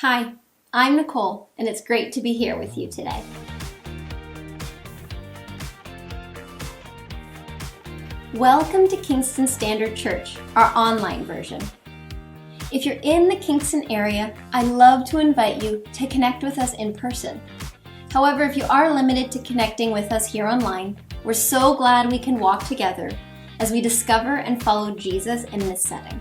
Hi, I'm Nicole, and it's great to be here with you today. Welcome to Kingston Standard Church, our online version. If you're in the Kingston area, I'd love to invite you to connect with us in person. However, if you are limited to connecting with us here online, we're so glad we can walk together as we discover and follow Jesus in this setting.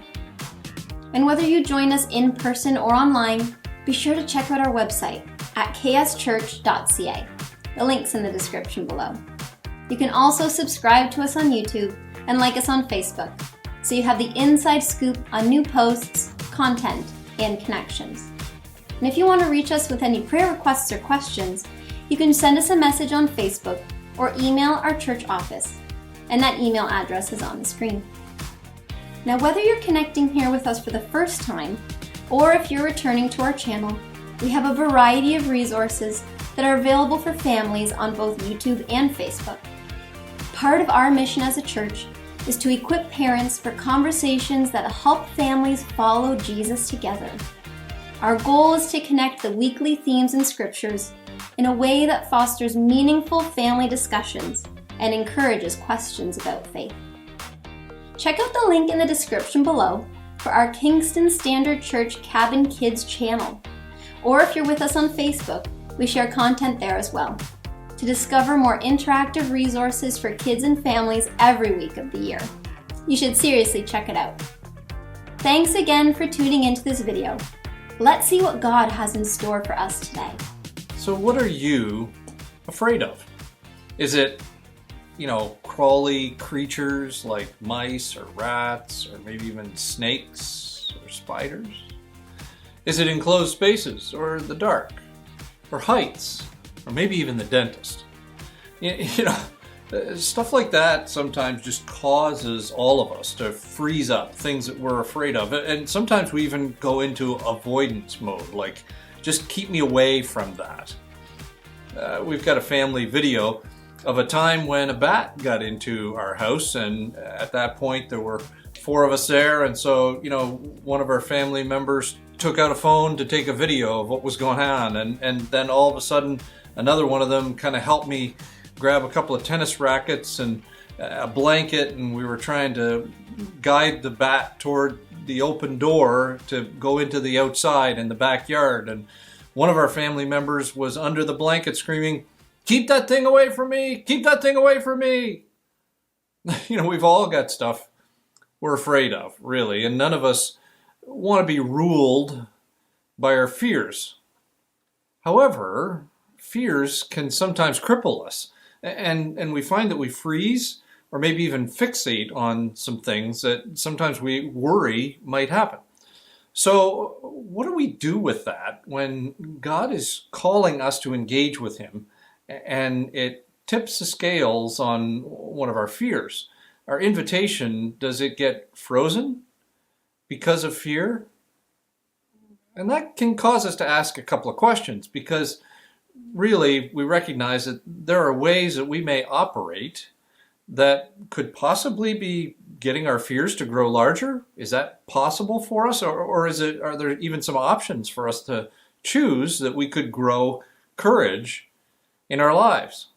And whether you join us in person or online, be sure to check out our website at kschurch.ca. The link's in the description below. You can also subscribe to us on YouTube and like us on Facebook, so you have the inside scoop on new posts, content, and connections. And if you want to reach us with any prayer requests or questions, you can send us a message on Facebook or email our church office, and that email address is on the screen. Now, whether you're connecting here with us for the first time, or if you're returning to our channel, we have a variety of resources that are available for families on both YouTube and Facebook. Part of our mission as a church is to equip parents for conversations that help families follow Jesus together. Our goal is to connect the weekly themes and scriptures in a way that fosters meaningful family discussions and encourages questions about faith. Check out the link in the description below for our Kingston Standard Church Cabin Kids channel. Or if you're with us on Facebook, we share content there as well, to discover more interactive resources for kids and families every week of the year. You should seriously check it out. Thanks again for tuning into this video. Let's see what God has in store for us today. So what are you afraid of? Is it, crawly creatures like mice or rats or maybe even snakes or spiders? Is it enclosed spaces or the dark or heights or maybe even the dentist? Stuff like that sometimes just causes all of us to freeze up, things that we're afraid of. And sometimes we even go into avoidance mode, like just keep me away from that. We've got a family video of a time when a bat got into our house, and at that point there were 4 of us there, and so one of our family members took out a phone to take a video of what was going on, and then all of a sudden another one of them kind of helped me grab a couple of tennis rackets and a blanket, and we were trying to guide the bat toward the open door to go into the outside in the backyard, and one of our family members was under the blanket screaming, "Keep that thing away from me! Keep that thing away from me!" We've all got stuff we're afraid of, really, and none of us want to be ruled by our fears. However, fears can sometimes cripple us, and we find that we freeze or maybe even fixate on some things that sometimes we worry might happen. So what do we do with that when God is calling us to engage with Him and it tips the scales on one of our fears? Our invitation, does it get frozen because of fear? And that can cause us to ask a couple of questions, because really we recognize that there are ways that we may operate that could possibly be getting our fears to grow larger. Is that possible for us? Or are there even some options for us to choose that we could grow courage in our lives?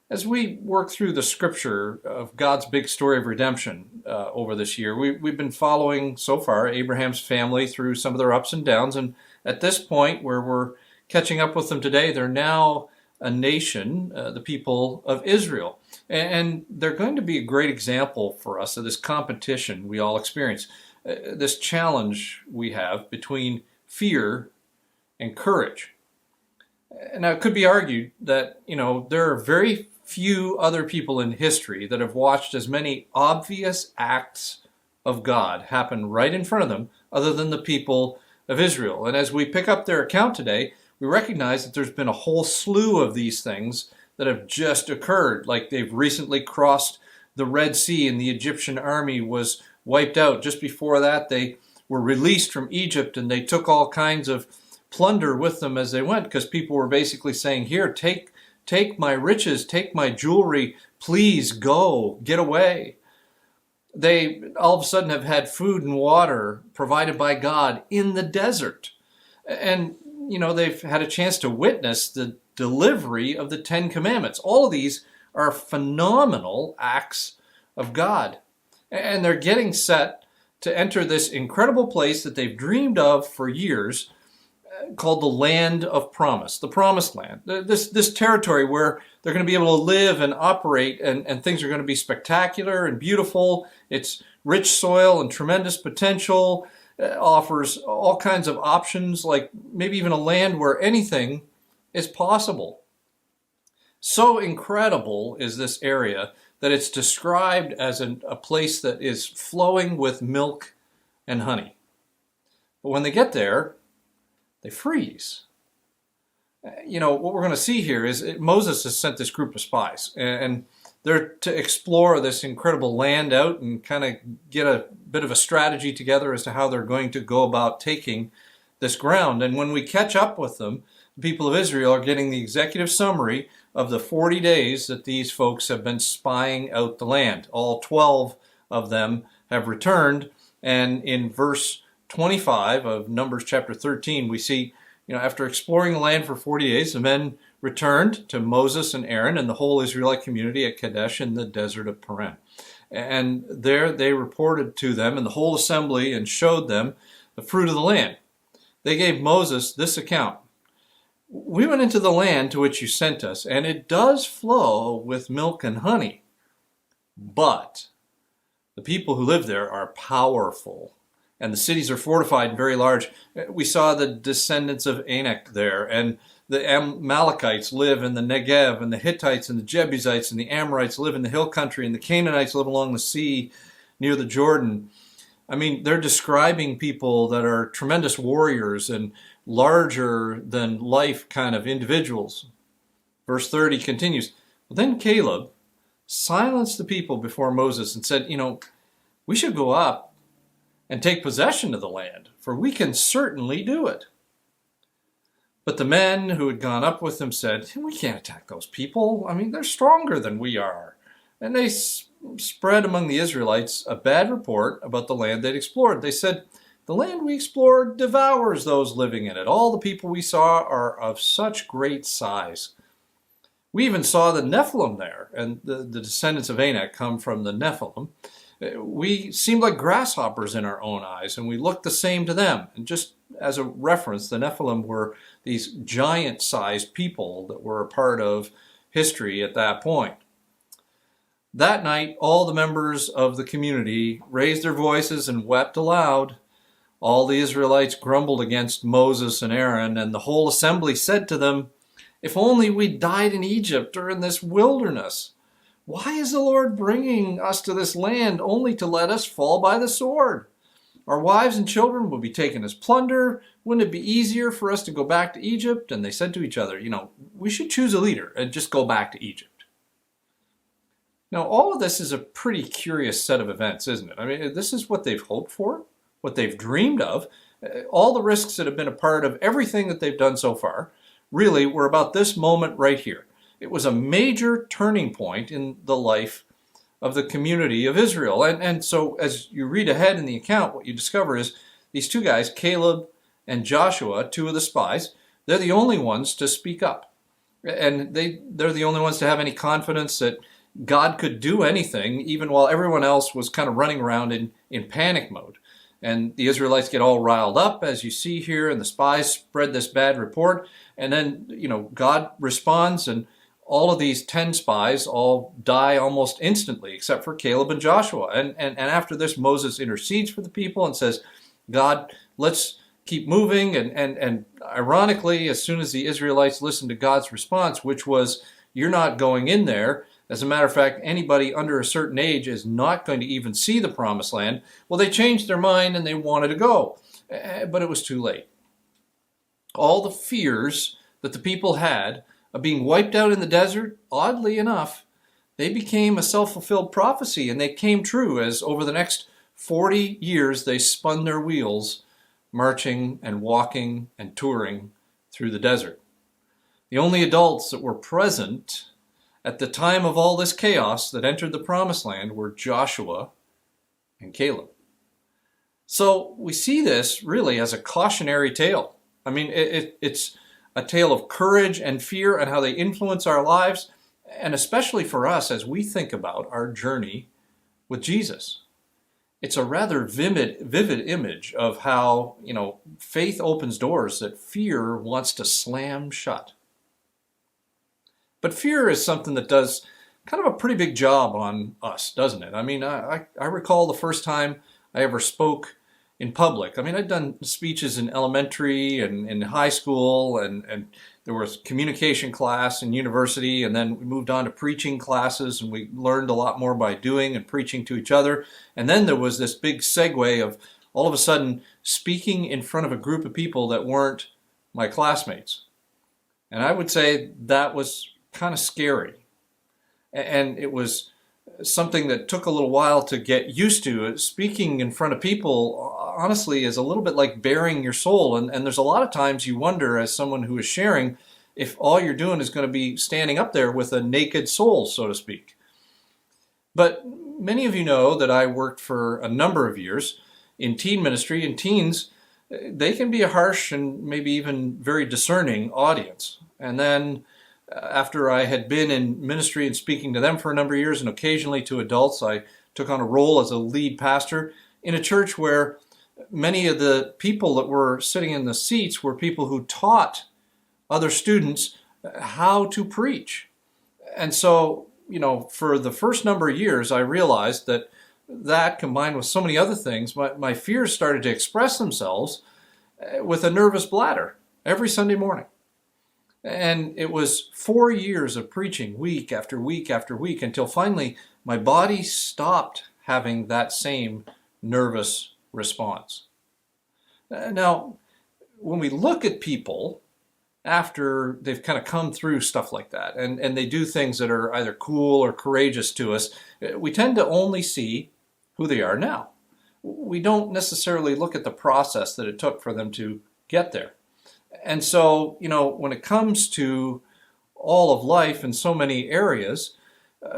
As we work through the scripture of God's big story of redemption over this year, we've been following so far Abraham's family through some of their ups and downs. And at this point where we're catching up with them today, they're now a nation, the people of Israel. And they're going to be a great example for us of this competition we all experience, this challenge we have between fear and courage. Now, it could be argued that, there are very few other people in history that have watched as many obvious acts of God happen right in front of them other than the people of Israel. And as we pick up their account today, we recognize that there's been a whole slew of these things that have just occurred, like they've recently crossed the Red Sea and the Egyptian army was wiped out. Just before that, they were released from Egypt, and they took all kinds of plunder with them as they went, because people were basically saying, "Here, take my riches, take my jewelry, please go, get away." They all of a sudden have had food and water provided by God in the desert. And, they've had a chance to witness the delivery of the Ten Commandments. All of these are phenomenal acts of God. And they're getting set to enter this incredible place that they've dreamed of for years, called the land of promise, the promised land. This territory where they're going to be able to live and operate, and things are going to be spectacular and beautiful. It's rich soil and tremendous potential. Offers all kinds of options, like maybe even a land where anything is possible. So incredible is this area that it's described as a place that is flowing with milk and honey. But when they get there, they freeze. What we're going to see here is Moses has sent this group of spies, and they're to explore this incredible land out and kind of get a bit of a strategy together as to how they're going to go about taking this ground. And when we catch up with them, the people of Israel are getting the executive summary of the 40 days that these folks have been spying out the land. All 12 of them have returned. And in verse 25 of Numbers chapter 13, we see, after exploring the land for 40 days, the men returned to Moses and Aaron and the whole Israelite community at Kadesh in the desert of Paran. And there they reported to them and the whole assembly and showed them the fruit of the land. They gave Moses this account. We went into the land to which you sent us, and it does flow with milk and honey. But the people who live there are powerful, and the cities are fortified and very large. We saw the descendants of Anak there, and the Amalekites live in the Negev, and the Hittites and the Jebusites and the Amorites live in the hill country, and the Canaanites live along the sea near the Jordan. I mean, they're describing people that are tremendous warriors and larger than life kind of individuals. Verse 30 continues, well, then Caleb silenced the people before Moses and said, we should go up and take possession of the land, for we can certainly do it. But the men who had gone up with him said, we can't attack those people. I mean, they're stronger than we are. And they spread among the Israelites a bad report about the land they'd explored. They said, the land we explored devours those living in it. All the people we saw are of such great size. We even saw the Nephilim there, and the descendants of Anak come from the Nephilim. We seemed like grasshoppers in our own eyes, and we looked the same to them. And just as a reference, the Nephilim were these giant-sized people that were a part of history at that point. That night, all the members of the community raised their voices and wept aloud. All the Israelites grumbled against Moses and Aaron, and the whole assembly said to them, if only we died in Egypt or in this wilderness. Why is the Lord bringing us to this land only to let us fall by the sword? Our wives and children will be taken as plunder. Wouldn't it be easier for us to go back to Egypt? And they said to each other, we should choose a leader and just go back to Egypt. Now, all of this is a pretty curious set of events, isn't it? I mean, this is what they've hoped for, what they've dreamed of. All the risks that have been a part of everything that they've done so far really were about this moment right here. It was a major turning point in the life of the community of Israel. And so as you read ahead in the account, what you discover is these two guys, Caleb and Joshua, two of the spies, they're the only ones to speak up. And they're the only ones to have any confidence that God could do anything, even while everyone else was kind of running around in panic mode. And the Israelites get all riled up, as you see here, and the spies spread this bad report. And then, God responds, and all of these 10 spies all die almost instantly, except for Caleb and Joshua. And after this, Moses intercedes for the people and says, God, let's keep moving. And ironically, as soon as the Israelites listened to God's response, which was, you're not going in there. As a matter of fact, anybody under a certain age is not going to even see the promised land. Well, they changed their mind and they wanted to go, but it was too late. All the fears that the people had of being wiped out in the desert, oddly enough, they became a self-fulfilled prophecy, and they came true as over the next 40 years they spun their wheels, marching and walking and touring through the desert. The only adults that were present at the time of all this chaos that entered the promised land were Joshua and Caleb. So we see this really as a cautionary tale. I mean, it's a tale of courage and fear and how they influence our lives, and especially for us as we think about our journey with Jesus. It's a rather vivid image of how, faith opens doors that fear wants to slam shut. But fear is something that does kind of a pretty big job on us, doesn't it? I mean, I recall the first time I ever spoke in public. I mean, I'd done speeches in elementary and in high school, and there was communication class in university, and then we moved on to preaching classes, and we learned a lot more by doing and preaching to each other. And then there was this big segue of all of a sudden speaking in front of a group of people that weren't my classmates. And I would say that was kind of scary. And it was something that took a little while to get used to. Speaking in front of people, honestly, is a little bit like bearing your soul. And there's a lot of times you wonder, as someone who is sharing, if all you're doing is going to be standing up there with a naked soul, so to speak. But many of you know that I worked for a number of years in teen ministry, and teens, they can be a harsh and maybe even very discerning audience. And then after I had been in ministry and speaking to them for a number of years, and occasionally to adults, I took on a role as a lead pastor in a church where many of the people that were sitting in the seats were people who taught other students how to preach. And so, for the first number of years, I realized that combined with so many other things, my fears started to express themselves with a nervous bladder every Sunday morning. And it was 4 years of preaching week after week after week until finally my body stopped having that same nervous response. Now, when we look at people after they've kind of come through stuff like that, and they do things that are either cool or courageous to us, we tend to only see who they are now. We don't necessarily look at the process that it took for them to get there. And so, when it comes to all of life in so many areas,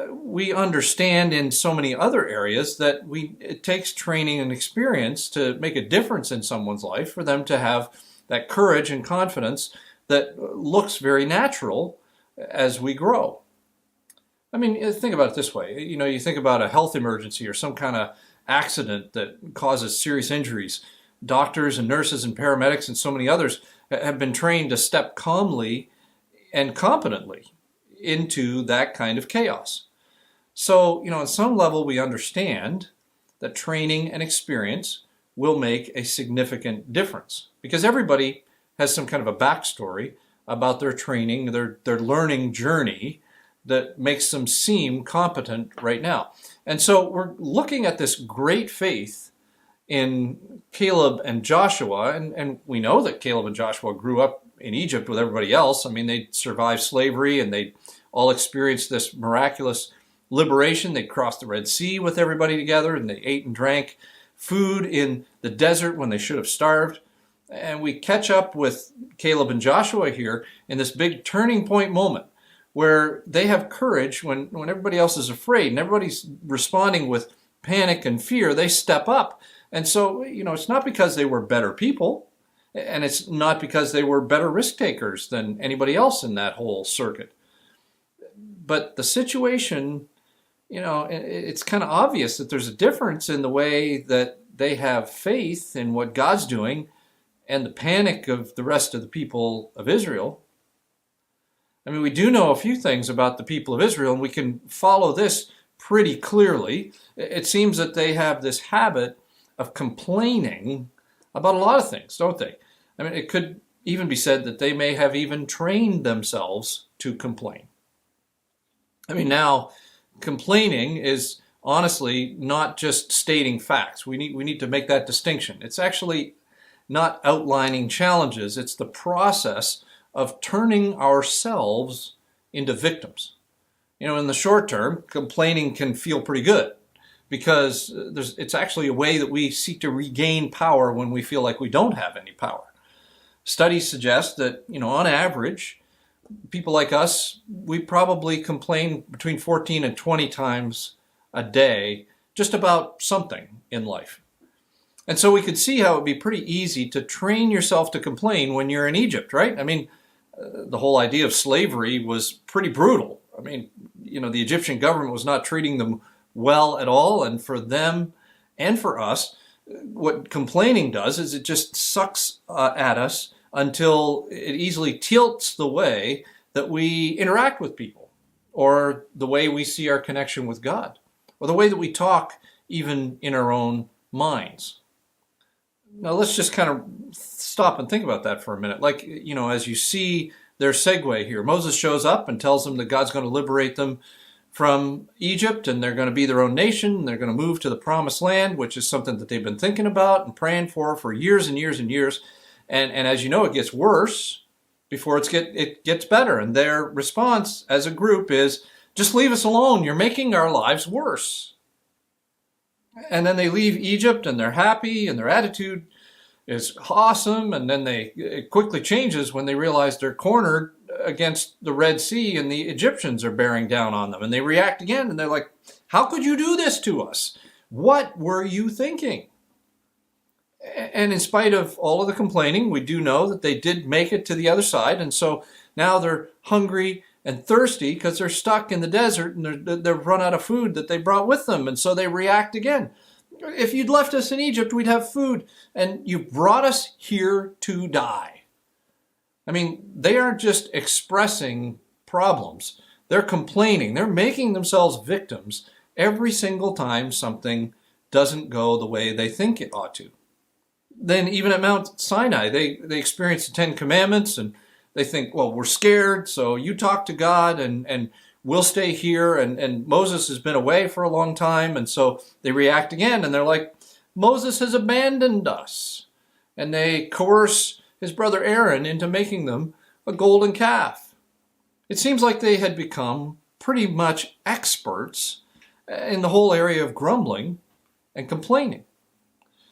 we understand in so many other areas that it takes training and experience to make a difference in someone's life for them to have that courage and confidence that looks very natural as we grow. I mean, think about it this way. You think about a health emergency or some kind of accident that causes serious injuries. Doctors and nurses and paramedics and so many others have been trained to step calmly and competently into that kind of chaos. So, on some level, we understand that training and experience will make a significant difference because everybody has some kind of a backstory about their training, their learning journey that makes them seem competent right now. And so we're looking at this great faith in Caleb and Joshua, and we know that Caleb and Joshua grew up in Egypt with everybody else. I mean, they survived slavery and they all experienced this miraculous liberation. They crossed the Red Sea with everybody together, and they ate and drank food in the desert when they should have starved. And we catch up with Caleb and Joshua here in this big turning point moment where they have courage when everybody else is afraid and everybody's responding with panic and fear. They step up. And so, it's not because they were better people, and it's not because they were better risk takers than anybody else in that whole circuit. But the situation, it's kind of obvious that there's a difference in the way that they have faith in what God's doing and the panic of the rest of the people of Israel. I mean, we do know a few things about the people of Israel, and we can follow this pretty clearly. It seems that they have this habit of complaining about a lot of things, don't they? I mean, it could even be said that they may have even trained themselves to complain. I mean, now, complaining is honestly not just stating facts. We need to make that distinction. It's actually not outlining challenges. It's the process of turning ourselves into victims. In the short term, complaining can feel pretty good, because it's actually a way that we seek to regain power when we feel like we don't have any power. Studies suggest that, on average, people like us, we probably complain between 14 and 20 times a day just about something in life. And so we could see how it would be pretty easy to train yourself to complain when you're in Egypt, right? I mean, the whole idea of slavery was pretty brutal. I mean, the Egyptian government was not treating them well at all. And for them and for us, what complaining does is it just sucks at us until it easily tilts the way that we interact with people, or the way we see our connection with God, or the way that we talk even in our own minds. Now let's just kind of stop and think about that for a minute. Like, as you see their segue here, Moses shows up and tells them that God's going to liberate them from Egypt, and they're going to be their own nation, and they're going to move to the promised land, which is something that they've been thinking about and praying for years and years and years. And as you know, it gets worse before it gets better. And their response as a group is, just leave us alone. You're making our lives worse. And then they leave Egypt and they're happy and their attitude is awesome. And then it quickly changes when they realize they're cornered against the Red Sea and the Egyptians are bearing down on them. And they react again and they're like, how could you do this to us? What were you thinking? And in spite of all of the complaining, we do know that they did make it to the other side. And so now they're hungry and thirsty because they're stuck in the desert and they've run out of food that they brought with them. And so they react again. If you'd left us in Egypt, we'd have food. And you brought us here to die. I mean, they aren't just expressing problems. They're complaining. They're making themselves victims every single time something doesn't go the way they think it ought to. Then even at Mount Sinai, they experience the Ten Commandments and they think, well, we're scared, so you talk to God and we'll stay here. And Moses has been away for a long time, and so they react again and they're like, Moses has abandoned us. And they coerce his brother Aaron into making them a golden calf. It seems like they had become pretty much experts in the whole area of grumbling and complaining.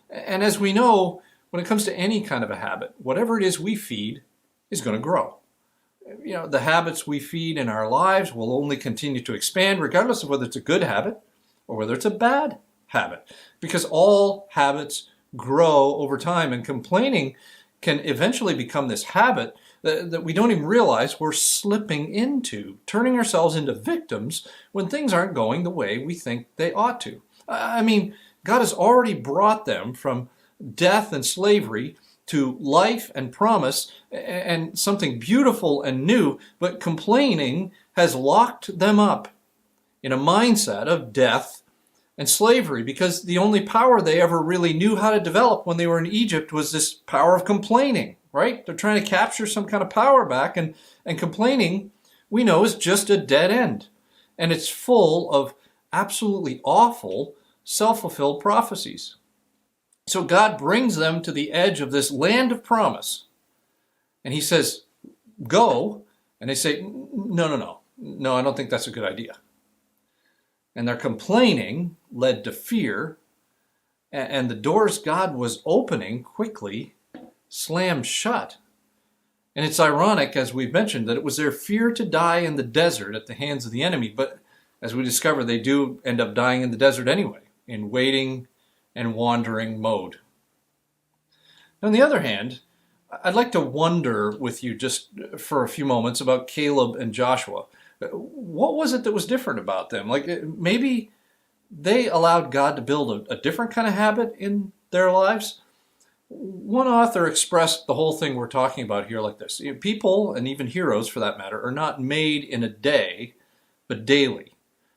And as we know, when it comes to any kind of a habit, whatever it is we feed is going to grow. The habits we feed in our lives will only continue to expand, regardless of whether it's a good habit or whether it's a bad habit, because all habits grow over time, and complaining can eventually become this habit that we don't even realize we're slipping into, turning ourselves into victims when things aren't going the way we think they ought to. I mean, God has already brought them from death and slavery to life and promise and something beautiful and new, but complaining has locked them up in a mindset of death and slavery, because the only power they ever really knew how to develop when they were in Egypt was this power of complaining, right? They're trying to capture some kind of power back, and complaining, we know, is just a dead end. And it's full of absolutely awful self-fulfilled prophecies. So God brings them to the edge of this land of promise. And he says, go. And they say, no, I don't think that's a good idea. And their complaining led to fear. And the doors God was opening quickly slammed shut. And it's ironic, as we've mentioned, that it was their fear to die in the desert at the hands of the enemy. But as we discover, they do end up dying in the desert anyway, in waiting and wandering mode. On the other hand, I'd like to wonder with you just for a few moments about Caleb and Joshua. What was it that was different about them? Like, maybe they allowed God to build a different kind of habit in their lives. One author expressed the whole thing we're talking about here like this. People, and even heroes for that matter, are not made in a day, but daily.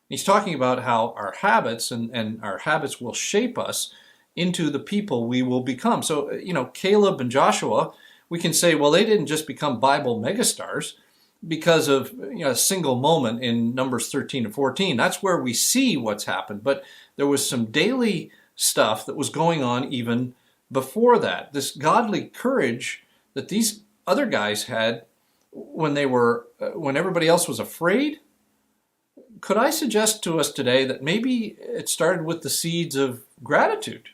He's talking about how our habits and our habits will shape us into the people we will become. So, Caleb and Joshua, we can say, well, they didn't just become Bible megastars because of a single moment in Numbers 13 and 14. That's where we see what's happened. But there was some daily stuff that was going on even before that. This godly courage that these other guys had when everybody else was afraid. Could I suggest to us today that maybe it started with the seeds of gratitude?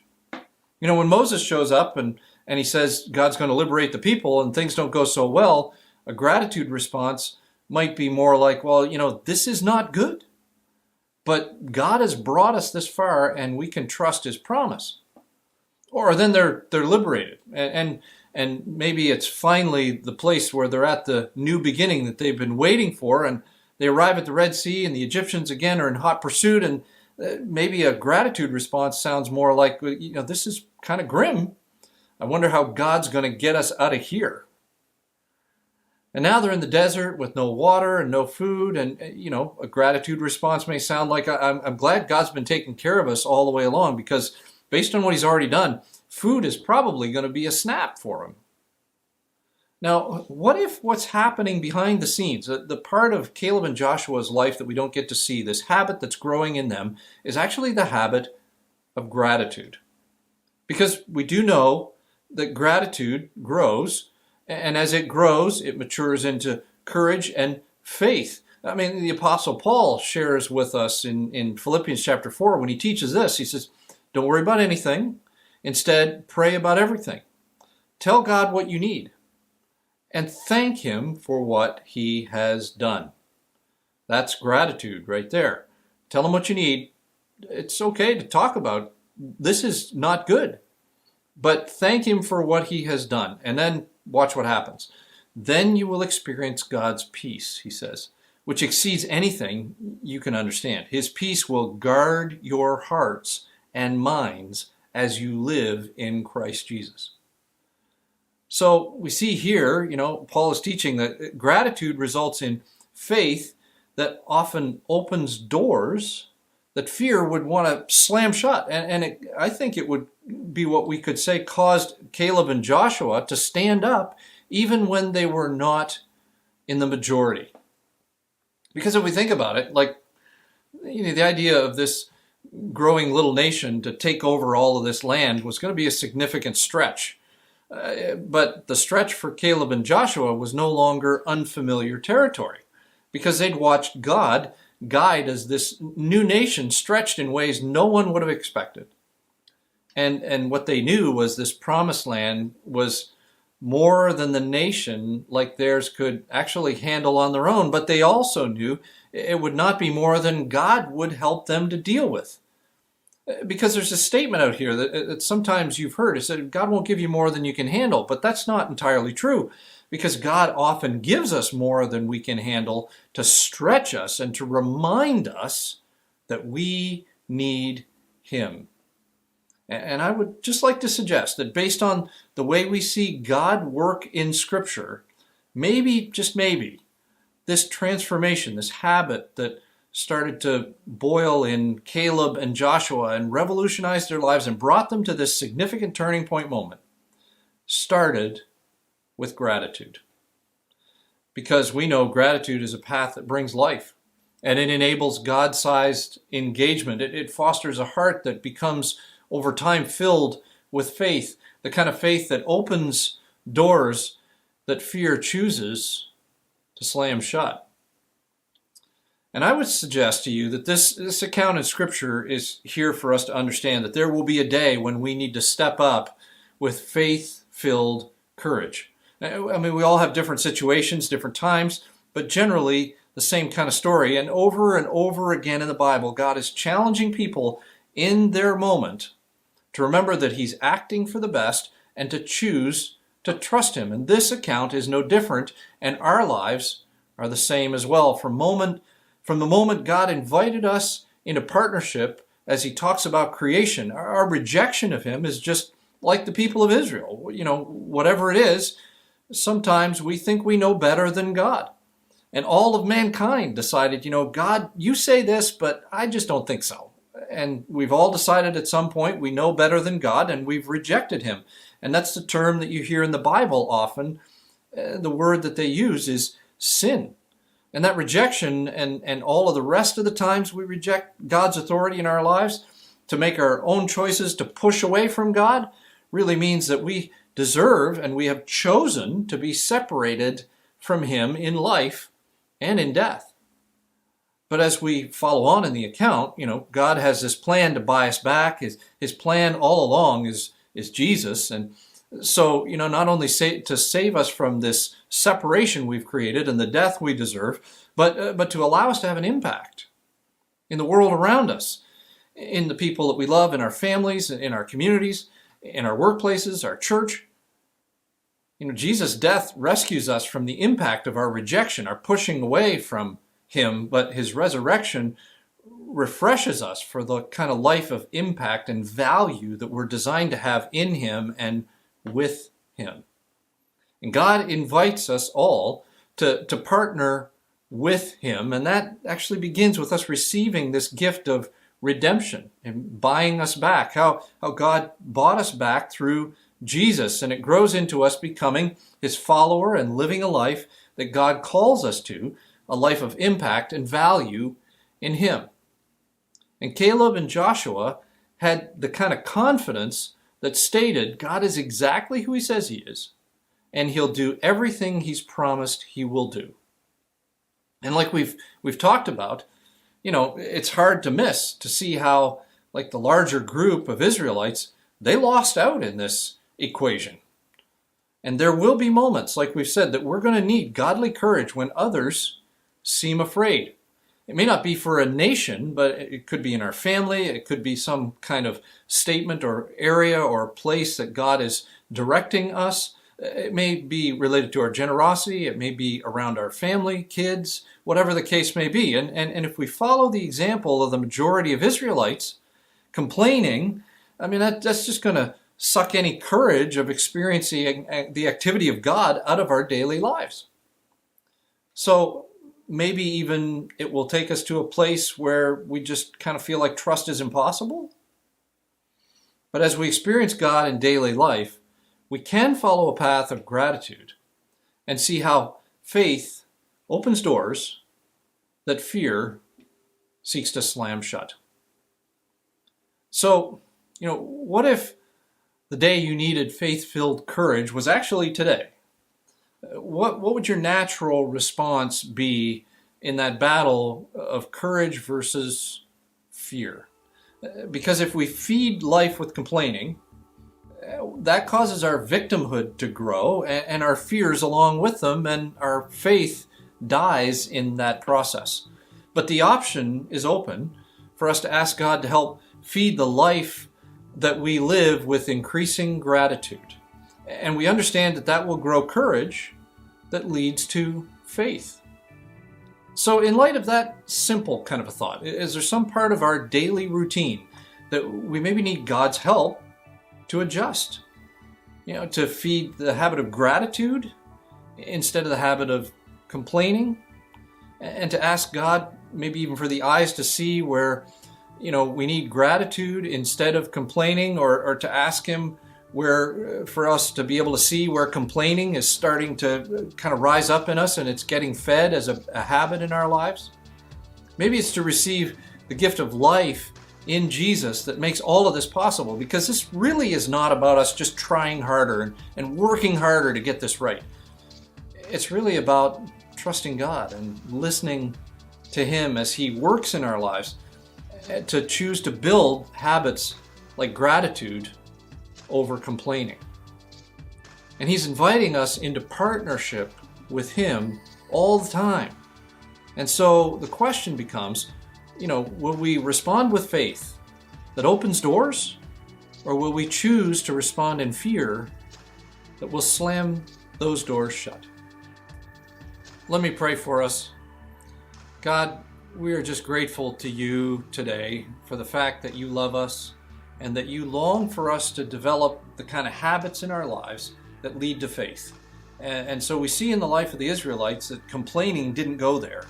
When Moses shows up and he says God's going to liberate the people and things don't go so well, a gratitude response might be more like, well, this is not good, but God has brought us this far and we can trust his promise. Or then they're liberated, and maybe it's finally the place where they're at the new beginning that they've been waiting for, and they arrive at the Red Sea, and the Egyptians again are in hot pursuit, and maybe a gratitude response sounds more like, this is kind of grim. I wonder how God's going to get us out of here. And now they're in the desert with no water and no food, and a gratitude response may sound like, I'm glad God's been taking care of us all the way along, because based on what he's already done, food is probably going to be a snap for him. Now, what if what's happening behind the scenes, the part of Caleb and Joshua's life that we don't get to see, this habit that's growing in them, is actually the habit of gratitude? Because we do know that gratitude grows, and as it grows, it matures into courage and faith. I mean, the Apostle Paul shares with us in Philippians chapter 4, when he teaches this, he says, don't worry about anything. Instead, pray about everything. Tell God what you need, and thank him for what he has done. That's gratitude right there. Tell him what you need. It's okay to talk about this is not good, but thank him for what he has done, and then watch what happens. Then you will experience God's peace, he says, which exceeds anything you can understand. His peace will guard your hearts and minds as you live in Christ Jesus. So we see here, Paul is teaching that gratitude results in faith that often opens doors that fear would want to slam shut. I think it would be what we could say caused Caleb and Joshua to stand up even when they were not in the majority. Because if we think about it, the idea of this growing little nation to take over all of this land was going to be a significant stretch. But the stretch for Caleb and Joshua was no longer unfamiliar territory, because they'd watched God guide as this new nation stretched in ways no one would have expected. And what they knew was this promised land was more than the nation like theirs could actually handle on their own, but they also knew it would not be more than God would help them to deal with. Because there's a statement out here that sometimes you've heard. It said, God won't give you more than you can handle. But that's not entirely true, because God often gives us more than we can handle to stretch us and to remind us that we need him. And I would just like to suggest that based on the way we see God work in Scripture, maybe, just maybe, this transformation, this habit that started to boil in Caleb and Joshua and revolutionized their lives and brought them to this significant turning point moment, started with gratitude. Because we know gratitude is a path that brings life, and it enables God-sized engagement. It fosters a heart that becomes, over time, filled with faith, the kind of faith that opens doors that fear chooses to slam shut. And I would suggest to you that this account in Scripture is here for us to understand that there will be a day when we need to step up with faith-filled courage. I mean, we all have different situations, different times, but generally the same kind of story. And over again in the Bible, God is challenging people in their moment to remember that he's acting for the best and to choose to trust him. And this account is no different, and our lives are the same as well. From the moment God invited us into partnership, as he talks about creation, our rejection of him is just like the people of Israel. Whatever it is, sometimes we think we know better than God. And all of mankind decided, God, you say this, but I just don't think so. And we've all decided at some point we know better than God, and we've rejected him. And that's the term that you hear in the Bible often. The word that they use is sin. And that rejection and all of the rest of the times we reject God's authority in our lives to make our own choices to push away from God really means that we deserve and we have chosen to be separated from him in life and in death. But as we follow on in the account, God has this plan to buy us back. His plan all along is Jesus. And so, not only to save us from this separation we've created and the death we deserve, but to allow us to have an impact in the world around us, in the people that we love, in our families, in our communities, in our workplaces, our church. Jesus' death rescues us from the impact of our rejection, our pushing away from him, but his resurrection refreshes us for the kind of life of impact and value that we're designed to have in him and with him. And God invites us all to partner with him, and that actually begins with us receiving this gift of redemption and buying us back, how God bought us back through Jesus, and it grows into us becoming his follower and living a life that God calls us to, a life of impact and value in him. And Caleb and Joshua had the kind of confidence that stated God is exactly who he says he is, and he'll do everything he's promised he will do. And like we've talked about, it's hard to miss to see how, like the larger group of Israelites, they lost out in this equation. And there will be moments, like we've said, that we're going to need godly courage when others seem afraid. It may not be for a nation, but it could be in our family. It could be some kind of statement or area or place that God is directing us. It may be related to our generosity. It may be around our family, kids, whatever the case may be. And if we follow the example of the majority of Israelites complaining, that's just going to suck any courage of experiencing the activity of God out of our daily lives. So maybe even it will take us to a place where we just kind of feel like trust is impossible. But as we experience God in daily life, we can follow a path of gratitude and see how faith opens doors that fear seeks to slam shut. So, what if the day you needed faith-filled courage was actually today? What would your natural response be in that battle of courage versus fear? Because if we feed life with complaining, that causes our victimhood to grow and our fears along with them, and our faith dies in that process. But the option is open for us to ask God to help feed the life that we live with increasing gratitude. And we understand that will grow courage that leads to faith. So in light of that simple kind of a thought, is there some part of our daily routine that we maybe need God's help to adjust? To feed the habit of gratitude instead of the habit of complaining, and to ask God maybe even for the eyes to see where we need gratitude instead of complaining, or to ask him where, for us to be able to see where complaining is starting to kind of rise up in us and it's getting fed as a habit in our lives. Maybe it's to receive the gift of life in Jesus that makes all of this possible, because this really is not about us just trying harder and working harder to get this right. It's really about trusting God and listening to him as he works in our lives to choose to build habits like gratitude over complaining. And he's inviting us into partnership with him all the time. And so the question becomes, will we respond with faith that opens doors, or will we choose to respond in fear that will slam those doors shut? Let me pray for us. God, we are just grateful to you today for the fact that you love us and that you long for us to develop the kind of habits in our lives that lead to faith. And so we see in the life of the Israelites that complaining didn't go there.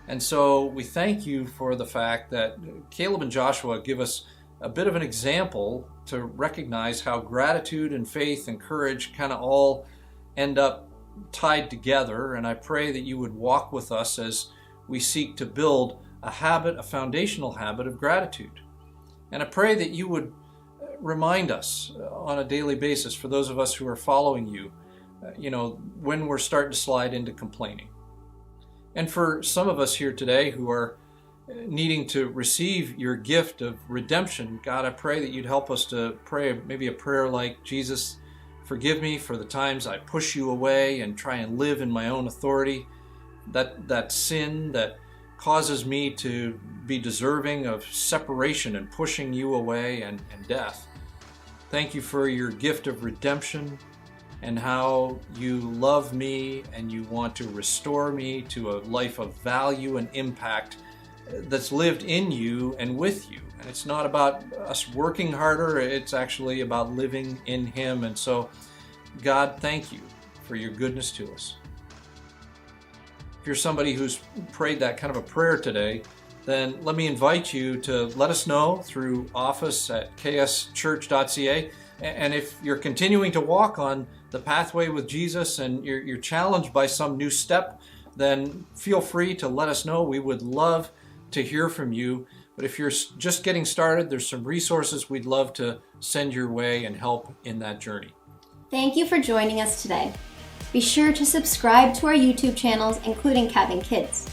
And so we thank you for the fact that Caleb and Joshua give us a bit of an example to recognize how gratitude and faith and courage kind of all end up tied together. And I pray that you would walk with us as we seek to build a habit, a foundational habit of gratitude. And I pray that you would remind us on a daily basis, for those of us who are following you, when we're starting to slide into complaining. And for some of us here today who are needing to receive your gift of redemption, God, I pray that you'd help us to pray maybe a prayer like, Jesus, forgive me for the times I push you away and try and live in my own authority, that sin that causes me to be deserving of separation and pushing you away and death. Thank you for your gift of redemption and how you love me and you want to restore me to a life of value and impact that's lived in you and with you. And it's not about us working harder, it's actually about living in Him. And so, God, thank you for your goodness to us. If you're somebody who's prayed that kind of a prayer today, then let me invite you to let us know through office@kschurch.ca. And if you're continuing to walk on the pathway with Jesus and you're challenged by some new step, then feel free to let us know. We would love to hear from you. But if you're just getting started, there's some resources we'd love to send your way and help in that journey. Thank you for joining us today. Be sure to subscribe to our YouTube channels, including Cabin Kids.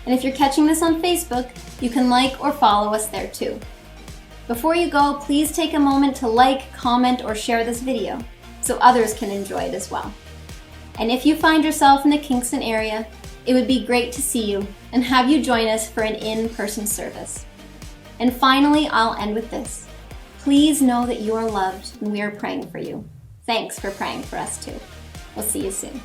And if you're catching this on Facebook, you can like or follow us there too. Before you go, please take a moment to like, comment, or share this video so others can enjoy it as well. And if you find yourself in the Kingston area, it would be great to see you and have you join us for an in-person service. And finally, I'll end with this. Please know that you are loved and we are praying for you. Thanks for praying for us too. We'll see you soon.